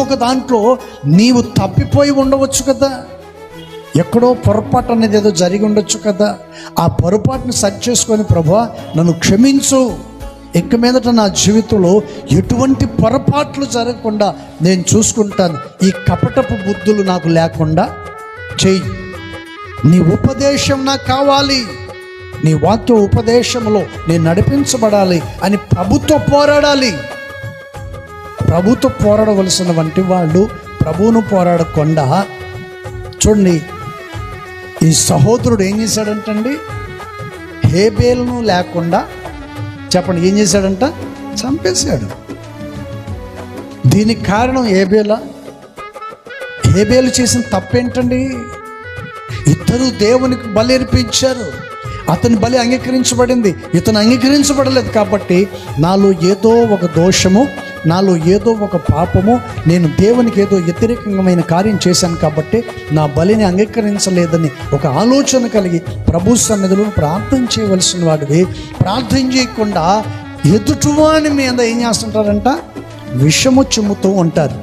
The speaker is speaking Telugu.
ఒక దాంట్లో నీవు తప్పిపోయి ఉండవచ్చు కదా, ఎక్కడో పొరపాటు అనేది ఏదో జరిగి ఉండొచ్చు కదా. ఆ పొరపాటును సరి చేసుకొని ప్రభువా నన్ను క్షమించు, ఇక మీదట నా జీవితంలో ఎటువంటి పొరపాట్లు జరగకుండా నేను చూసుకుంటాను, ఈ కపటపు బుద్ధులు నాకు లేకుండా చెయ్యి, నీ ఉపదేశం నాకు కావాలి, నీ వాక్య ఉపదేశంలో నేను నడిపించబడాలి అని ప్రభుతో పోరాడాలి. ప్రభుతో పోరాడవలసిన వంటి వాళ్ళు ప్రభువును పోరాడకుండా, చూడండి ఈ సహోదరుడు ఏం చేశాడంటండి, హేబేలును లేకుండా చెప్పండి ఏం చేశాడంట, చంపేశాడు. దీనికి కారణం హేబేలు చేసిన తప్పేంటండి, ఇద్దరు దేవునికి బలి అర్పించారు, అతని బలి అంగీకరించబడింది, ఇతను అంగీకరించబడలేదు. కాబట్టి నాలో ఏదో ఒక దోషము, నాలో ఏదో ఒక పాపము, నేను దేవునికి ఏదో వ్యతిరేకమైన కార్యం చేశాను కాబట్టి నా బలిని అంగీకరించలేదని ఒక ఆలోచన కలిగి ప్రభు సన్నిధిలో ప్రార్థన చేయవలసిన వాడివి. ప్రార్థన చేయకుండా ఎదుటివాని మీద ఏం చేస్తుంటారంట, విషము చిమ్ముతూ ఉంటారు.